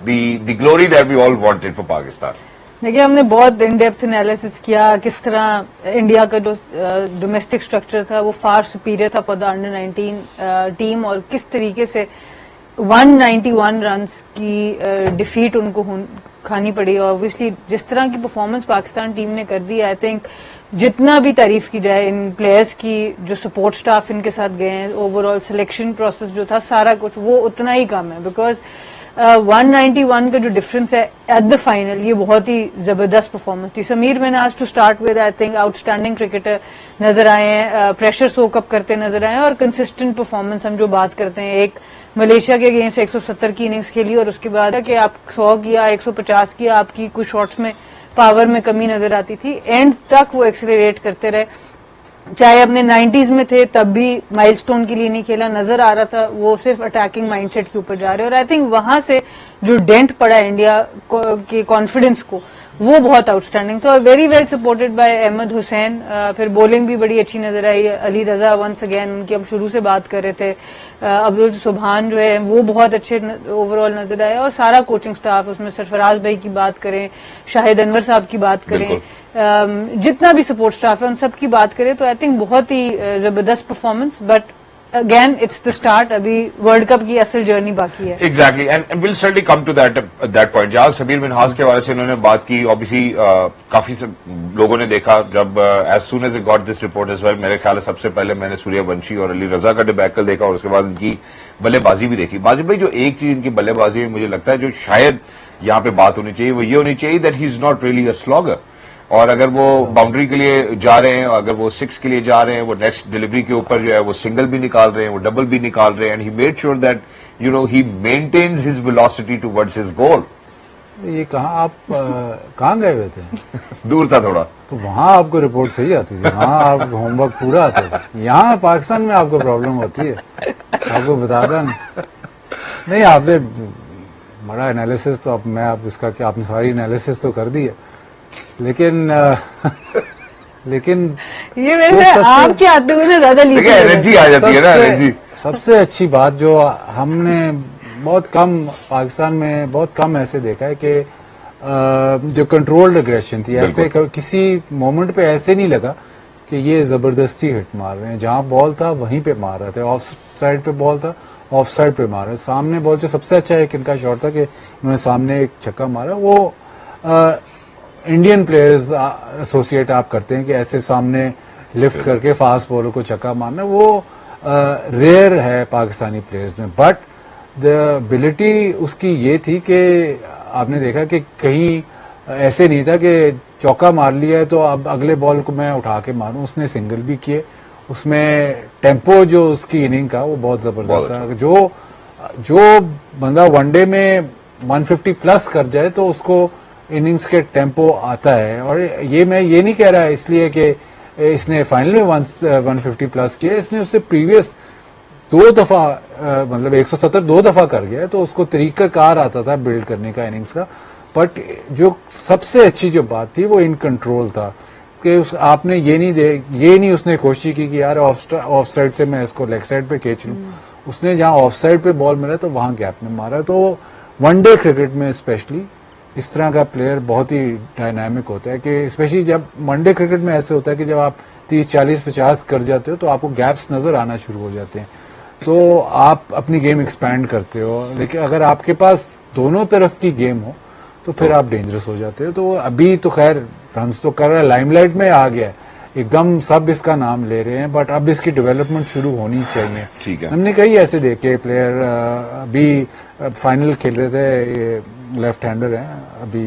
the glory that we all wanted for Pakistan. देखिए, हमने बहुत इन डेप्थ एनालिसिस किया किस तरह इंडिया का जो डोमेस्टिक स्ट्रक्चर था वो फार सुपीरियर था फॉर द अंडर 19 टीम, और किस तरीके से 191 रन्स की डिफीट उनको खानी पड़ी। ऑब्वियसली जिस तरह की परफॉर्मेंस पाकिस्तान टीम ने कर दी, आई थिंक जितना भी तारीफ की जाए इन प्लेयर्स की, जो सपोर्ट स्टाफ इनके साथ गए हैं, ओवरऑल सिलेक्शन प्रोसेस जो था सारा कुछ, वो उतना ही कम है। बिकॉज 191 का जो डिफरेंस है एट द फाइनल, ये बहुत ही जबरदस्त परफॉर्मेंस थी। Sameer Minhaj to start with, I think outstanding cricketer नजर आए हैं, प्रेशर सोकअप करते नजर आए हैं, और कंसिस्टेंट परफॉर्मेंस हम जो बात करते हैं, एक मलेशिया के अगेंस्ट 170 की इनिंग्स खेली, और उसके बाद कि आप 100 किया, 150 किया, आपकी कुछ शॉट्स में पावर में कमी नजर आती थी। एंड तक वो एक्सेलरेट करते रहे, चाहे अपने 90s में थे तब भी माइलस्टोन के लिए नहीं खेला, नजर आ रहा था वो सिर्फ अटैकिंग माइंडसेट के ऊपर जा रहे हैं। और आई थिंक वहां से जो डेंट पड़ा इंडिया के कॉन्फिडेंस को, वो बहुत आउटस्टैंडिंग था, और very well supported by Ahmed Hussain. फिर बॉलिंग भी बड़ी अच्छी नजर आई, अली रजा वंस अगेन, उनकी हम शुरू से बात कर रहे थे, अब्दुल सुबहान जो है वो बहुत अच्छे ओवरऑल नजर आए, और सारा कोचिंग स्टाफ, उसमें सरफराज भाई की बात करें, शाहिद अनवर साहब की बात करें, जितना भी सपोर्ट स्टाफ है उन सब की बात करें, तो आई थिंक बहुत ही जबरदस्त performance. But again it's the start, अभी वर्ल्ड कप की असल जर्नी बाकी है। Exactly, and will certainly come to that point. जहां समीर मिन्हाज के हवाले से उन्होंने बात की, ऑब्वियसली काफी से लोगों ने देखा जब as soon as a got this report as well, मेरे ख्याल है सबसे पहले मैंने सूर्यवंशी और अली रजा का डिबैकल देखा, और उसके बाद उनकी बल्लेबाजी भी देखी। बाजी भाई, जो एक चीज इनकी बल्लेबाजी में मुझे लगता है जो शायद यहाँ पे बात होनी चाहिए, वो ये होनी चाहिए that he is not really a slogger. और अगर वो बाउंड्री के लिए जा रहे हैं, अगर वो 6 के लिए जा रहे हैं, वो नेक्स्ट डिलीवरी के ऊपर जो है वो सिंगल भी निकाल रहे हैं, वो डबल भी निकाल रहे हैं, and he made sure that you know he maintains his velocity towards his goal. ये कहाँ आप कहाँ गए हुए थे? दूर था थोड़ा, तो वहां आपको रिपोर्ट सही आती थी, वहां आपको होमवर्क पूरा आता था। यहाँ पाकिस्तान में आपको प्रॉब्लम होती है, आपको बताता नहीं। आपने बड़ा एनालिसिस तो अब मैं आप इसका क्या, आपने सारी एनालिसिस तो कर दी है, लेकिन ये वैसे आपके आते हुए ना ज्यादा एनर्जी आ जाती है ना, एनर्जी। सबसे अच्छी बात जो हमने बहुत कम पाकिस्तान में बहुत कम ऐसे देखा है कि जो कंट्रोल्ड एग्रेशन थी, ऐसे किसी मोमेंट पे ऐसे नहीं लगा कि ये जबरदस्ती हिट मार रहे हैं, जहां बॉल था वहीं पे मार रहे थे, ऑफ साइड पे बॉल था ऑफ साइड पे मार रहे, सामने बॉल जो सबसे अच्छा एक इनका शॉट था कि उन्होंने सामने एक छक्का मारा, वो इंडियन प्लेयर्स एसोसिएट आप करते हैं कि ऐसे सामने लिफ्ट करके फास्ट बॉलर को छक्का मारना, वो रेयर है पाकिस्तानी प्लेयर्स में। बट द एबिलिटी उसकी ये थी कि आपने देखा कि कहीं ऐसे नहीं था कि चौका मार लिया है तो अब अगले बॉल को मैं उठा के मारूं, उसने सिंगल भी किए, उसमें टेम्पो जो उसकी इनिंग का वो बहुत जबरदस्त था। जो बंदा वनडे में 150 प्लस कर जाए तो उसको इनिंग्स के टेम्पो आता है, और ये मैं ये नहीं कह रहा इसलिए कि इसने फाइनल में 150 प्लस किया, इसने उससे प्रीवियस 2 दफा मतलब 170 2 दफा कर गया, तो उसको तरीकाकार आता था बिल्ड करने का इनिंग्स का। बट जो सबसे अच्छी जो बात थी वो इन कंट्रोल था कि आपने ये नहीं उसने कोशिश की कि यार ऑफ साइड से मैं इसको लेग साइड पे खींच लूं, उसने जहां ऑफ साइड पे बॉल मिला तो वहां गैप में मारा। तो वनडे क्रिकेट में स्पेशली इस तरह का प्लेयर बहुत ही डायनामिक होता है कि स्पेशली जब वनडे क्रिकेट में ऐसे होता है कि जब आप 30 40 50 कर जाते हो तो आपको गैप्स नजर आना शुरू हो जाते हैं, तो आप अपनी गेम एक्सपैंड करते हो। लेकिन अगर आपके पास दोनों तरफ की गेम हो तो फिर आप डेंजरस हो जाते हो। तो अभी तो खैर रन्स तो कर रहा है, लाइमलाइट में आ गया है, एकदम सब इसका नाम ले रहे हैं, बट अब इसकी डेवलपमेंट शुरू होनी चाहिए। ठीक है, हमने कई ऐसे देखे प्लेयर, अभी फाइनल खेल रहे थे, लेफ्ट हैंडर हैं, अभी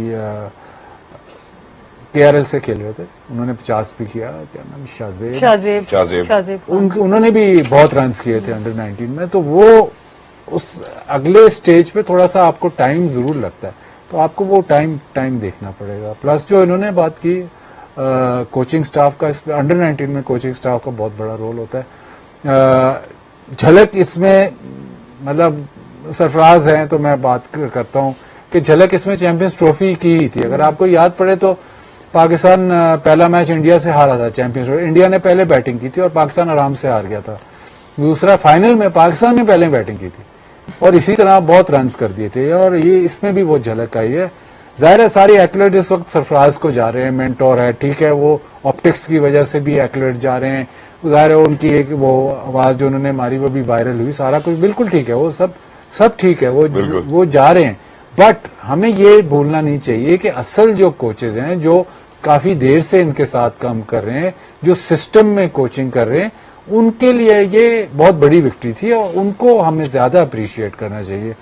केआरएल से खेल रहे थे, उन्होंने 50 भी किया, क्या नाम, शाजेब, उन्होंने भी बहुत रन्स किए थे अंडर 19 में। तो वो उस अगले स्टेज पे थोड़ा सा आपको टाइम जरूर लगता है, तो आपको वो टाइम देखना पड़ेगा। प्लस जो इन्होंने बात की कोचिंग स्टाफ का, इसमें अंडर 19 में कोचिंग स्टाफ का बहुत बड़ा रोल होता है। झलक इसमें मतलब सरफराज हैं तो मैं बात करता हूँ कि झलक इसमें चैंपियंस ट्रॉफी की ही थी। अगर आपको याद पड़े तो पाकिस्तान पहला मैच इंडिया से हारा था चैंपियंस ट्रॉफी, इंडिया ने पहले बैटिंग की थी और पाकिस्तान आराम से हार गया था। दूसरा फाइनल में पाकिस्तान ने पहले बैटिंग की थी, और इसी तरह बहुत रन्स कर दिए थे, और ये इसमें भी वो झलक आई है। जाहिर है सारी एक्लेट इस वक्त सरफराज को जा रहे हैं, मेंटोर है, ठीक है, वो ऑप्टिक्स की वजह से भी एक्लेट जा रहे हैं, जाहिर है उनकी एक वो आवाज जो उन्होंने मारी वो भी वायरल हुई, सारा कुछ बिल्कुल ठीक है, वो सब ठीक है, वो जा रहे हैं। बट हमें ये भूलना नहीं चाहिए कि असल जो कोचेज हैं, जो काफी देर से इनके साथ काम कर रहे हैं, जो सिस्टम में कोचिंग कर रहे हैं, उनके लिए ये बहुत बड़ी विक्ट्री थी और उनको हमें ज्यादा अप्रिशिएट करना चाहिए।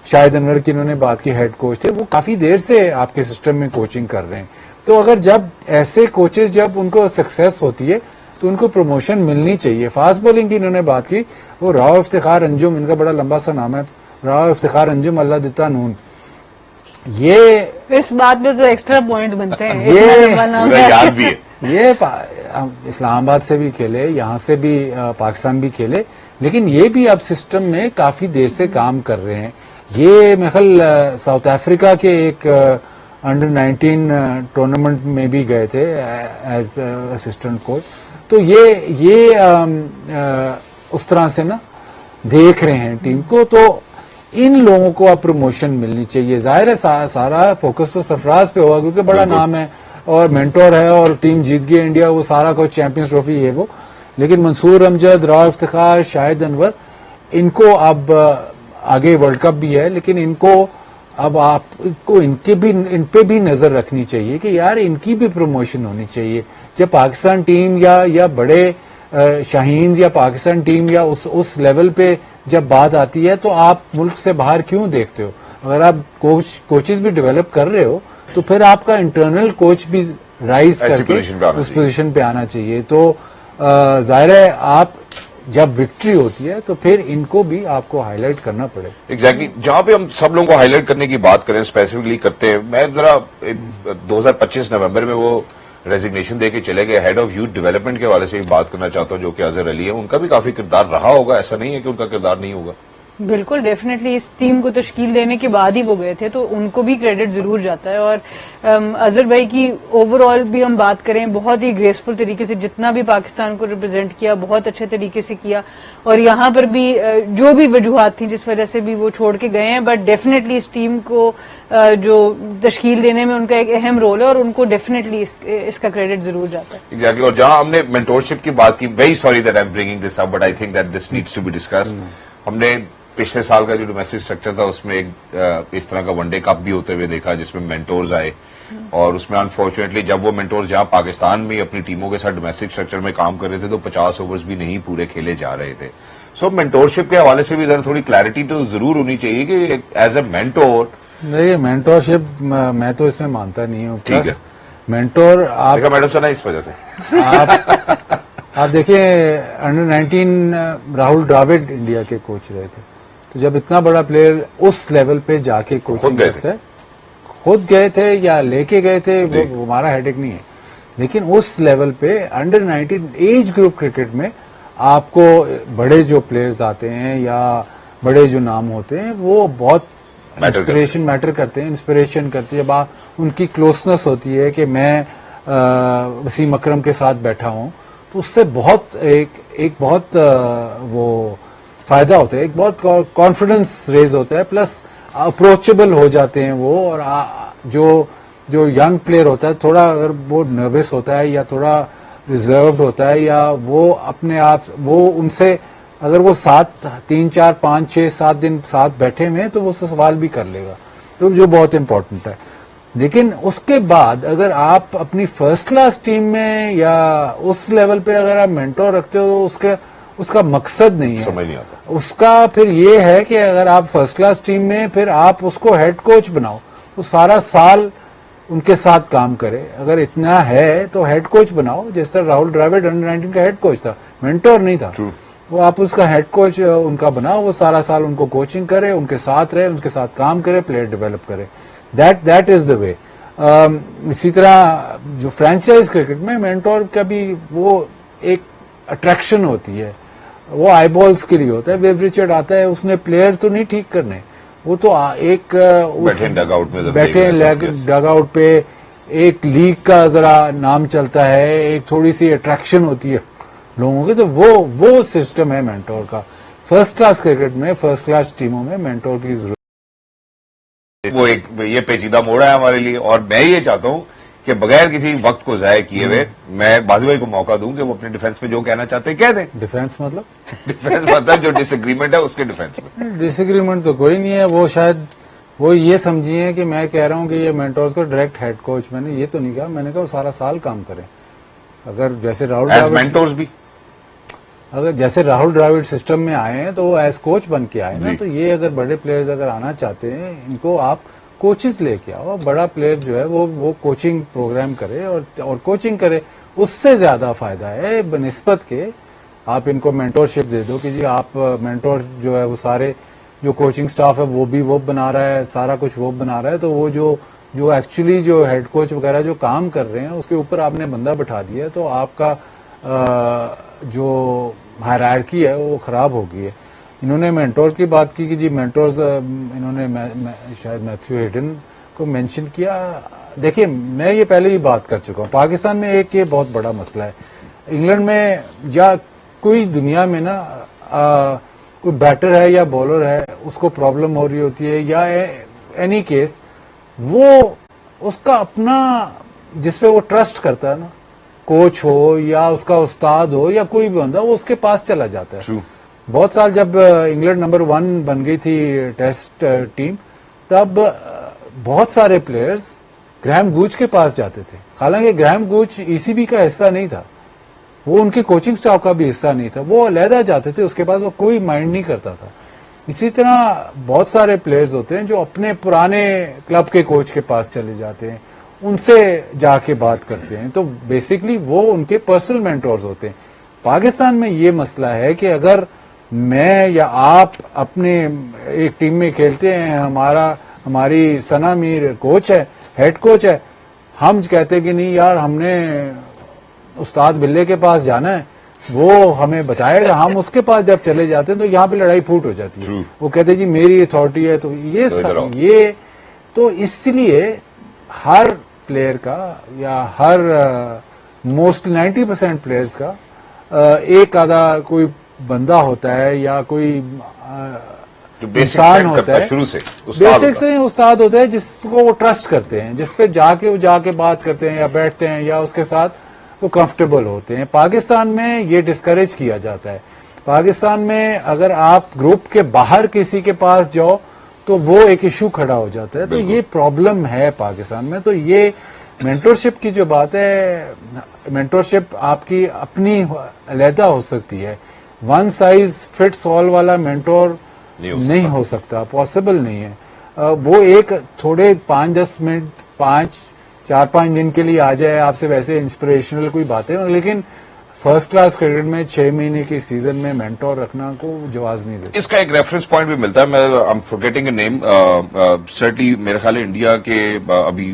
शाहिद अनवर की इन्होंने बात की, हेड कोच थे, वो काफी देर से आपके सिस्टम में कोचिंग कर रहे हैं। तो अगर जब ऐसे कोचेज जब उनको सक्सेस होती है तो उनको प्रमोशन मिलनी चाहिए। फास्ट बॉलिंग की इन्होंने बात की, वो राव इफ्तिखार अंजुम, इनका बड़ा लंबा सा नाम है, राव इफ्तिखार अंजुम अल्लाह दिता नून, ये इस बात में तो एक्स्ट्रा पॉइंट बनते हैं, ये इतना लंबा नाम पूरा है। याद भी है। ये इस्लामाबाद से भी खेले, यहाँ से भी पाकिस्तान भी खेले, लेकिन ये भी अब सिस्टम में काफी देर से काम कर रहे हैं। ये मेरे ख्याल साउथ अफ्रीका के एक अंडर 19 टूर्नामेंट में भी गए थे एज असिस्टेंट कोच। तो ये उस तरह से ना देख रहे हैं टीम को, तो इन लोगों को अब प्रमोशन मिलनी चाहिए। जाहिर है सारा फोकस तो सरफराज पे होगा क्योंकि बड़ा नाम है और मेंटोर है और टीम जीत गई इंडिया, वो सारा कुछ चैंपियंस ट्रॉफी है वो, लेकिन मंसूर अमजद, राव इफ्तिखार, शाहिद अनवर, इनको अब आगे वर्ल्ड कप भी है, लेकिन इनको अब आपको इन पे भी नजर रखनी चाहिए कि यार इनकी भी प्रमोशन होनी चाहिए। जब पाकिस्तान टीम या बड़े शाहीन या पाकिस्तान टीम या उस लेवल पे जब बात आती है तो आप मुल्क से बाहर क्यों देखते हो? अगर आप कोचेस भी डेवलप कर रहे हो तो फिर आपका इंटरनल कोच भी राइज करके उस पोजीशन पे आना चाहिए। तो जाहिर है आप जब विक्ट्री होती है तो फिर इनको भी आपको हाईलाइट करना पड़ेगा। एग्जैक्टली जहां पे हम सब लोगों को हाईलाइट करने की बात करें, स्पेसिफिकली करते हैं, मैं जरा 2025 नवंबर में वो रेजिग्नेशन देके चले गए हेड ऑफ यूथ डेवलपमेंट के हवाले से भी बात करना चाहता हूं, जो कि अजहर अली है। उनका भी काफी किरदार रहा होगा, ऐसा नहीं है कि उनका किरदार नहीं होगा। बिल्कुल, डेफिनेटली इस टीम को तश्कील देने के बाद ही वो गए थे, तो उनको भी क्रेडिट जरूर जाता है। और अजहर भाई की ओवरऑल भी हम बात करें, बहुत ही ग्रेसफुल तरीके से जितना भी पाकिस्तान को रिप्रेजेंट किया, बहुत अच्छे तरीके से किया। और यहाँ पर भी जो भी वजूहात थी जिस वजह से भी वो छोड़ के गए हैं, बट डेफिनेटली इस टीम को जो तश्कील देने में उनका एक अहम रोल है और उनको डेफिनेटली इसका क्रेडिट जरूर जाता है। एग्जैक्टली और जहां हमने मेंटोरशिप की बात की, very sorry that I am bringing this up, but I think that this needs to be discussed. हमने पिछले साल का जो डोमेस्टिक स्ट्रक्चर था उसमें एक इस तरह का वनडे कप भी होते हुए देखा जिसमें मेंटोर्स आए, और उसमें अनफॉर्चुनेटली जब वो मेंटोर्स जहां पाकिस्तान में अपनी टीमों के साथ डोमेस्टिक स्ट्रक्चर में काम कर रहे थे तो 50 ओवर्स भी नहीं पूरे खेले जा रहे थे। सो मेंटोरशिप के हवाले से भी इधर थोड़ी क्लैरिटी तो जरूर होनी चाहिए कि एज ए मेंटोर। नहीं, मेंटोरशिप मैं तो इसमें मानता नहीं हूँ। प्लस मेंटोर आप मैडम सुना इस वजह से आप देखिए अंडर 19 राहुल द्रविड़ इंडिया के कोच रहे थे, तो जब इतना बड़ा प्लेयर उस लेवल पे जाके कोचिंग करता है, खुद गए थे या लेके गए थे, वो हमारा हेडेक नहीं है, लेकिन उस लेवल पे अंडर 19 एज ग्रुप क्रिकेट में आपको बड़े जो प्लेयर्स आते हैं या बड़े जो नाम होते हैं वो बहुत इंस्पिरेशन मैटर करते हैं, इंस्पिरेशन करते हैं। जब आप उनकी क्लोजनेस होती है कि मैं वसीम अकरम के साथ बैठा हूं, तो उससे बहुत एक बहुत वो फायदा होता है, एक बहुत कॉन्फिडेंस रेज होता है, प्लस अप्रोचेबल हो जाते हैं वो। और जो यंग प्लेयर होता है, थोड़ा अगर वो नर्वस होता है या थोड़ा रिजर्व्ड होता है या वो अपने आप वो उनसे अगर वो 3, 4, 5, 6, 7 दिन साथ बैठे हुए हैं तो वो उससे सवाल भी कर लेगा, तो जो बहुत इंपॉर्टेंट है। लेकिन उसके बाद अगर आप अपनी फर्स्ट क्लास टीम में या उस लेवल पे अगर आप मेंटोर रखते हो तो उसका मकसद नहीं है, समझ नहीं आता। उसका फिर ये है कि अगर आप फर्स्ट क्लास टीम में फिर आप उसको हेड कोच बनाओ तो सारा साल उनके साथ काम करे। अगर इतना है तो हेड कोच बनाओ, जैसे तरह राहुल द्रविड़ अंडर 19 का हेड कोच था, मेंटोर नहीं था। वो आप उसका हेड कोच उनका बनाओ, वो सारा साल उनको कोचिंग करे, उनके साथ रहे, उनके साथ काम करे, प्लेयर डेवलप करे। That is the way. इसी तरह जो फ्रेंचाइज क्रिकेट में मेंटोर का भी वो एक अट्रैक्शन होती है, वो आईबॉल्स के लिए होता है। वेव रिचर्ड आता है, उसने प्लेयर तो नहीं ठीक करने, वो तो एक बैठे डगआउट में, बैठे डगआउट पे एक लीग का जरा नाम चलता है, एक थोड़ी सी अट्रैक्शन होती है लोगों की, तो वो सिस्टम है मेंटोर का। फर्स्ट क्लास क्रिकेट में, फर्स्ट क्लास टीमों में मेंटोर की जरूरत। वो एक ये पेचीदा मोड़ है हमारे लिए, और मैं ये चाहता हूं कि बगैर किसी वक्त को जाया किए हुए मैं बाजू भाई को मौका दूं कि वो अपने डिफेंस में जो कहना चाहते हैं कह दें। डिफेंस मतलब डिफेंस मतलब जो डिसएग्रीमेंट है उसके डिफेंस में। डिसएग्रीमेंट तो कोई नहीं है, वो शायद वो ये समझिए कि मैं कह रहा हूं कि ये मेंटोर्स को डायरेक्ट हेड कोच, मैंने ये तो नहीं कहा, मैंने कहा वो सारा साल काम करें। अगर जैसे राहुल एज द्रविड़, मेंटोर्स भी, अगर जैसे राहुल द्रविड़ सिस्टम में आए हैं तो वो एज कोच बन के आए ना, जी। तो ये अगर बड़े प्लेयर्स अगर आना चाहते हैं, इनको आप कोचेस लेके आओ। बड़ा प्लेयर जो है वो कोचिंग प्रोग्राम करे और कोचिंग करे, उससे ज्यादा फायदा है बनिस्बत के आप इनको मेंटोरशिप दे दो कि जी आप मेंटोर जो है वो सारे जो कोचिंग स्टाफ है वो भी वो बना रहा है, सारा कुछ वो बना रहा है, तो वो जो एक्चुअली जो हेड कोच वगैरह जो काम कर रहे हैं उसके ऊपर आपने बंदा बैठा दिया, तो आपका जो हायरार्की है वो खराब हो गई है। इन्होंने मेंटोर की बात की कि जी मेंटोर्स, इन्होंने शायद मैथ्यू हेडन को मेंशन किया। देखिए मैं ये पहले ही बात कर चुका हूँ, पाकिस्तान में एक ये बहुत बड़ा मसला है। इंग्लैंड में या कोई दुनिया में ना कोई बैटर है या बॉलर है उसको प्रॉब्लम हो रही होती है या एनी केस, वो उसका अपना जिसपे वो ट्रस्ट करता है ना, कोच हो या उसका उस्ताद हो या कोई भी बंदा, वो उसके पास चला जाता है। True. बहुत साल जब इंग्लैंड नंबर 1 बन गई थी टेस्ट टीम, तब बहुत सारे प्लेयर्स ग्रैहम गूच के पास जाते थे। हालांकि ग्रैहम गूच ईसीबी का हिस्सा नहीं था, वो उनके कोचिंग स्टाफ का भी हिस्सा नहीं था, वो अलहदा जाते थे उसके पास, वो कोई माइंड नहीं करता था। इसी तरह बहुत सारे प्लेयर्स होते हैं जो अपने पुराने क्लब के कोच के पास चले जाते हैं, उनसे जाके बात करते हैं, तो बेसिकली वो उनके पर्सनल मेंटोर्स होते हैं। पाकिस्तान में ये मसला है कि अगर मैं या आप अपने एक टीम में खेलते हैं, हमारी सना मीर कोच है, हेड कोच है, हम कहते हैं कि नहीं यार हमने उस्ताद बिल्ले के पास जाना है, वो हमें बताएगा, हम उसके पास जब चले जाते हैं तो यहाँ पे लड़ाई फूट हो जाती है। True. वो कहते हैं जी मेरी अथॉरिटी है, तो ये तो इसलिए हर प्लेयर का या हर मोस्ट 90% प्लेयर्स का एक आधा कोई बंदा होता है या कोई जो बेसिक इंसान सेट होता करता है है, शुरू से, उस्ताद बेसिक होता से उस्ताद होता है जिसको वो ट्रस्ट करते हैं, जिसपे जाके बात करते हैं या बैठते हैं या उसके साथ वो कंफर्टेबल होते हैं। पाकिस्तान में ये डिस्करेज किया जाता है। पाकिस्तान में अगर आप ग्रुप के बाहर किसी के पास जाओ तो वो एक इशू खड़ा हो जाता है, तो ये प्रॉब्लम है पाकिस्तान में। तो ये मेंटोरशिप की जो बात है, मेंटोरशिप आपकी अपनी अलहदा हो सकती है, वन साइज फिट्स ऑल वाला मेंटोर नहीं हो सकता, पॉसिबल नहीं है। वो एक थोड़े 5-10 मिनट 4-5 दिन के लिए आ जाए आपसे, वैसे इंस्पिरेशनल कोई बातें, लेकिन फर्स्ट क्लास क्रिकेट में 6 महीने की सीजन में मेंटोर रखना को जवाज नहीं देता। इसका एक रेफरेंस पॉइंट भी मिलता है, मैं I am forgetting a name, certainly मेरे ख्याल है इंडिया के अभी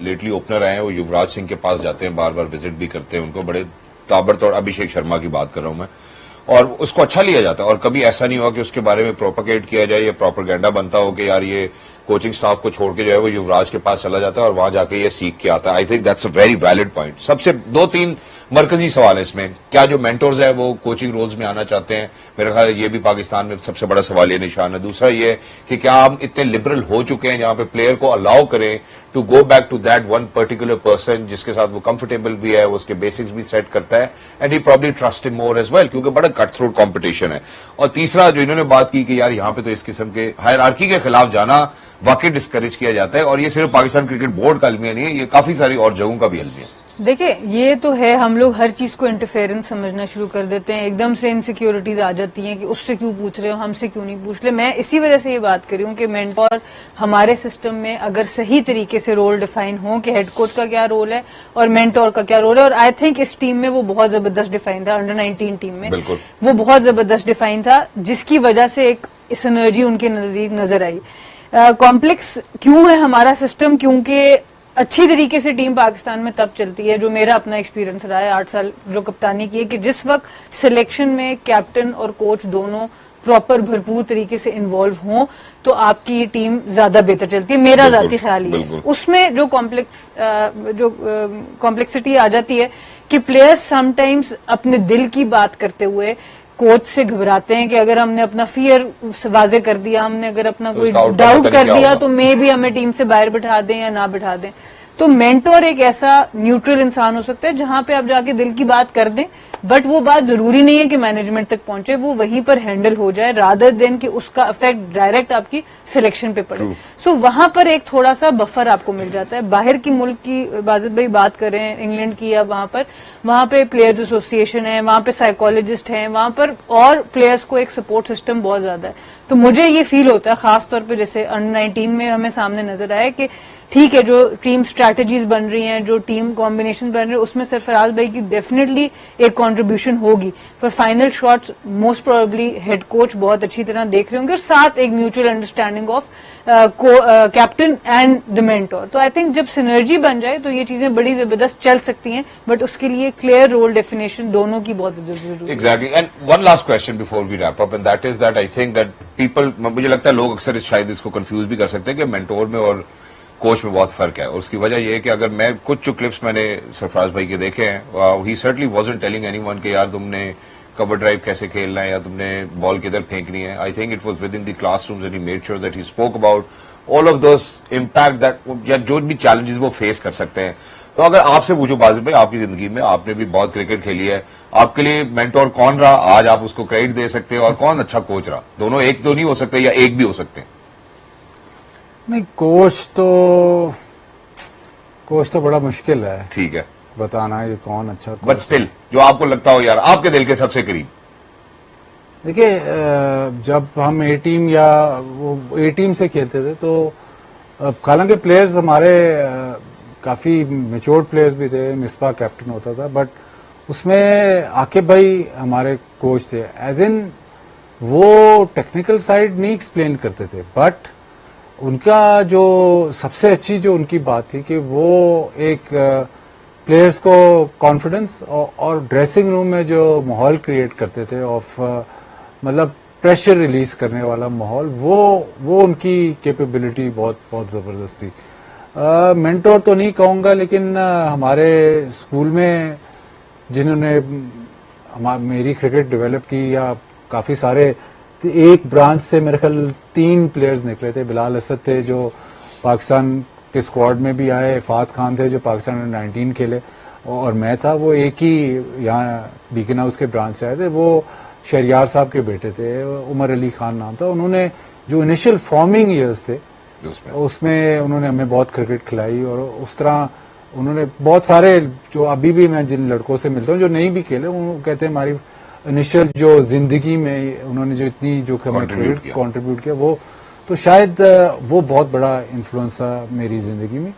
लेटली ओपनर आए हैं, वो युवराज सिंह के पास जाते हैं, बार बार विजिट भी करते हैं उनको, बड़े ताबड़तोड़, अभिषेक शर्मा की बात कर रहा हूं मैं, और उसको अच्छा लिया जाता है, और कभी ऐसा नहीं हुआ कि उसके बारे में प्रोपगेट किया जाए या प्रोपेगेंडा बनता हो कि यार ये कोचिंग स्टाफ को छोड़ के जो है वो युवराज के पास चला जाता है और वहां जाके ये सीख के आता है। I think that's a very valid point. सबसे 2-3 मरकजी सवाल है इसमें, क्या जो मेंटोर्स है वो कोचिंग रोल्स में आना चाहते हैं? मेरे ख्याल ये भी पाकिस्तान में सबसे बड़ा सवाल ये निशान है। दूसरा ये कि क्या हम इतने लिबरल हो चुके हैं जहां पे प्लेयर को अलाउ करें to go back to that one particular person जिसके साथ वो कंफर्टेबल भी है, वो उसके बेसिक्स भी सेट करता है, and he probably trust him more as well, क्योंकि बड़ा कट थ्रोट कॉम्पिटिशन है। और तीसरा जो इन्होंने बात की कि यार यहाँ पे तो इस किस्म के हायरार्की के खिलाफ जाना वाकई डिस्करेज किया जाता है, और ये सिर्फ पाकिस्तान क्रिकेट बोर्ड का अलमिया नहीं है, ये काफी सारी और जगहों का भी अलमिया है। देखिए ये तो है, हम लोग हर चीज को इंटरफेरेंस समझना शुरू कर देते हैं, एकदम से इनसिक्योरिटीज आ जाती हैं कि उससे क्यों पूछ रहे हो, हमसे क्यों नहीं पूछ रहे। मैं इसी वजह से ये बात कर रही हूँ कि मेंटोर हमारे सिस्टम में अगर सही तरीके से रोल डिफाइन हो कि हेड कोच का क्या रोल है और मेंटोर का क्या रोल है, और आई थिंक इस टीम में वो बहुत जबरदस्त डिफाइन था, अंडर 19 टीम में वो बहुत जबरदस्त डिफाइन था, जिसकी वजह से एक सिनर्जी उनके नजदीक नजर आई। कॉम्प्लेक्स क्यों है हमारा सिस्टम? क्योंकि अच्छी तरीके से टीम पाकिस्तान में तब चलती है, जो मेरा अपना एक्सपीरियंस रहा है 8 साल जो कप्तानी की है, कि जिस वक्त सिलेक्शन में कैप्टन और कोच दोनों प्रॉपर भरपूर तरीके से इन्वॉल्व हों तो आपकी ये टीम ज्यादा बेहतर चलती है। मेरा जाती ख्याल ये है। उसमें जो कॉम्प्लेक्सिटी आ जाती है कि प्लेयर्स समटाइम्स अपने दिल की बात करते हुए कोच से घबराते हैं कि अगर हमने अपना फियर वाजे कर दिया, हमने अगर अपना तो कोई उसका outcome डाउट पता नहीं कर क्या दिया होगा। तो मे भी हमें टीम से बाहर बिठा दें या ना बिठा दें। तो मेंटोर एक ऐसा न्यूट्रल इंसान हो सकता है जहां पे आप जाके दिल की बात कर दें, बट वो बात जरूरी नहीं है कि मैनेजमेंट तक पहुंचे, वो वहीं पर हैंडल हो जाए रादर देन कि उसका इफेक्ट डायरेक्ट आपकी सिलेक्शन पे पड़े। सो वहां पर एक थोड़ा सा बफर आपको मिल जाता है। बाहर की मुल्क की बाजिद भाई बात करें, इंग्लैंड की, या वहां पे प्लेयर्स एसोसिएशन है, वहां पे साइकोलॉजिस्ट हैं, वहां पर और प्लेयर्स को एक सपोर्ट सिस्टम बहुत ज्यादा है। तो मुझे ये फील होता है खास तौर पे जैसे अंडर 19 में हमें सामने नजर आया कि ठीक है, जो टीम स्ट्रैटेजीज बन रही हैं, जो टीम कॉम्बिनेशन बन रहे हैं, उसमें सरफराज भाई की डेफिनेटली एक कंट्रीब्यूशन होगी, पर final shots most probably head coach बहुत अच्छी तरह देख रहे होंगे, और साथ एक mutual understanding of captain and the mentor. तो आई थिंक जब सिनर्जी बन जाए तो ये चीजें बड़ी जबरदस्त चल सकती हैं, बट उसके लिए क्लियर रोल डेफिनेशन दोनों की बहुत जरूरी है। Exactly. And one last question before we wrap up, and that is that I think that people, मुझे लगता है लोग अक्सर शायद इसको कंफ्यूज भी कर सकते हैं कि मेंटोर में और कोच में बहुत फर्क है। और उसकी वजह यह है कि अगर मैं कुछ जो क्लिप्स मैंने सरफराज भाई के देखे हैं, ही सर्टनली वाजंट टेलिंग एनीवन कि यार तुमने कवर ड्राइव कैसे खेलना है या तुमने बॉल किधर फेंकनी है। I think it was with in the classrooms and he made sure that he spoke about all of those impact that, या जो भी चैलेंजेस वो फेस कर सकते हैं। तो अगर आपसे पूछो बाजिद भाई, आपकी जिंदगी में आपने भी बहुत क्रिकेट खेली है, आपके लिए मेंटोर कौन रहा, आज आप उसको क्रेडिट दे सकते हैं, और कौन अच्छा कोच रहा? दोनों एक तो नहीं हो सकते, या एक भी हो सकते हैं? नहीं, कोच तो बड़ा मुश्किल है ठीक है, बताना ये कौन अच्छा बट कोच स्टिल जो आपको लगता हो यार आपके दिल के सबसे करीब। देखिए, जब हम ए टीम या वो ए टीम से खेलते थे तो हालांकि प्लेयर्स हमारे काफी मेच्योर प्लेयर्स भी थे, मिसबा कैप्टन होता था, बट उसमें आकिब भाई हमारे कोच थे। एज इन वो टेक्निकल साइड नहीं एक्सप्लेन करते थे, बट उनका जो सबसे अच्छी जो उनकी बात थी कि वो एक प्लेयर्स को कॉन्फिडेंस और ड्रेसिंग रूम में जो माहौल क्रिएट करते थे ऑफ मतलब प्रेशर रिलीज करने वाला माहौल, वो उनकी कैपेबिलिटी बहुत बहुत जबरदस्त थी। मेंटोर तो नहीं कहूंगा, लेकिन हमारे स्कूल में जिन्होंने मेरी क्रिकेट डेवलप की, या काफी सारे, एक ब्रांच से मेरे ख्याल 3 प्लेयर्स निकले थे। बिलाल असद थे जो पाकिस्तान के स्क्वाड में भी आए, फात खान थे जो पाकिस्तान में 19 खेले, और मैं था। वो एक ही यहाँ बीकन हाउस के ब्रांच से आए थे। वो शहरियार साहब के बेटे थे, उमर अली खान नाम था। उन्होंने जो इनिशियल फॉर्मिंग ईयर्स थे उसमें उन्होंने हमें बहुत क्रिकेट खिलाई, और उस तरह उन्होंने बहुत सारे, जो अभी भी मैं जिन लड़कों से मिलता हूँ जो नहीं भी खेले, वो कहते हैं हमारी इनिशियल जो जिंदगी में उन्होंने जो इतनी जो कंट्रीब्यूट किया, वो तो शायद वो बहुत बड़ा इन्फ्लुएंस था मेरी जिंदगी में।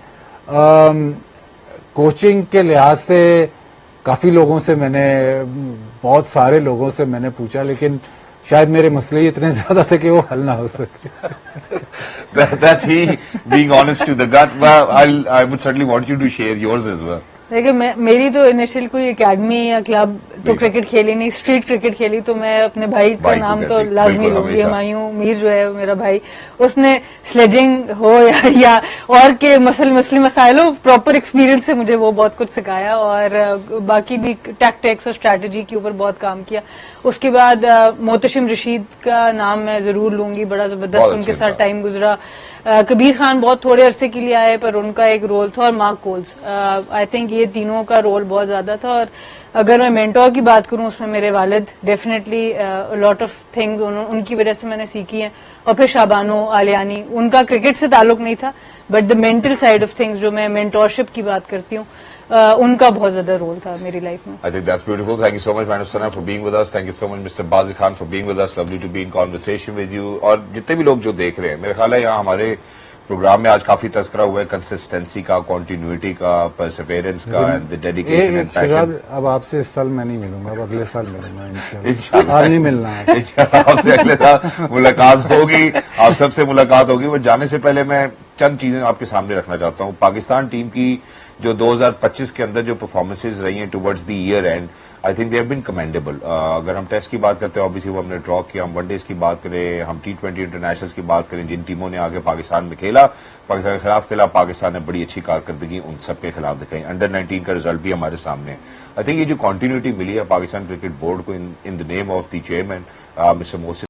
कोचिंग के लिहाज से काफी लोगों से मैंने, बहुत सारे लोगों से मैंने पूछा, लेकिन शायद मेरे मसले ही इतने ज्यादा थे कि वो हल ना हो सके। That's he being honest to the gut. Well, I would certainly want you to share yours as well. देखिए, मेरी तो इनिशियल कोई एकेडमी या क्लब तो क्रिकेट खेली नहीं, स्ट्रीट क्रिकेट खेली। तो मैं अपने भाई का नाम तो लाजमी लूंगी, हमायूं मीर जो है मेरा भाई, उसने स्लेजिंग हो या और के मसले मसाइल हो, प्रॉपर एक्सपीरियंस से मुझे वो बहुत कुछ सिखाया, और बाकी भी टैक्टिक्स और स्ट्रैटेजी के ऊपर बहुत काम किया। उसके बाद मोहतशिम रशीद का नाम मैं जरूर लूंगी, बड़ा जबरदस्त उनके साथ टाइम गुजरा। कबीर खान बहुत थोड़े अरसे के लिए आए, पर उनका एक रोल था, और मार्क कोल्स। आई थिंक ये तीनों का रोल बहुत ज्यादा था। और अगर मैं मेंटोर की बात करूं, उसमें मेरे वालिद डेफिनेटली लॉट ऑफ थिंग्स उनकी वजह से मैंने सीखी हैं। और फिर शाबानो आलियानी, उनका क्रिकेट से ताल्लुक नहीं था, but the mental side of things, जो मैं मेंटोरशिप की बात करती हूँ, उनका बहुत ज्यादा रोल था मेरी लाइफ में। I think that's beautiful. Thank you so much, Madam Sana, for being with us. Thank you so much, Mr. Bazik Khan, for being with us. Lovely to be in conversation with you. और जितने भी लोग जो देख रहे हैं, मेरे ख्याल है यहाँ हमारे प्रोग्राम में आज काफी तज़किरा हुआ है कंसिस्टेंसी का, कॉन्टिन्यूटी का, परसिवेरेंस का, and the dedication and passion. अब आपसे इस साल मैं नहीं मिलूंगा, अब अगले साल मिलूंगा इंशाल्लाह। आज नहीं मिलना है, आपसे अगले साल मुलाकात होगी, आप सबसे मुलाकात होगी। वो जाने से पहले मैं चंद चीजें आपके सामने रखना चाहता हूँ। पाकिस्तान टीम की जो 2025 के अंदर जो परफॉर्मेंसेज रही हैं towards the year end, I think they have been commendable. अगर हम टेस्ट की बात करते हैं, ऑब्वियसली वो हमने ड्रॉ किया, हम वनडेज की बात करें, हम T20 इंटरनेशनल्स की बात करें, जिन टीमों ने आगे पाकिस्तान में खेला, पाकिस्तान के खिलाफ खेला, पाकिस्तान ने बड़ी अच्छी कारकर्दगी उन सब के खिलाफ दिखाई। अंडर 19 का रिजल्ट भी हमारे सामने है। आई थिंक ये जो कंटिन्यूटी मिली है पाकिस्तान क्रिकेट बोर्ड को in the name of the chairman mister Mohsin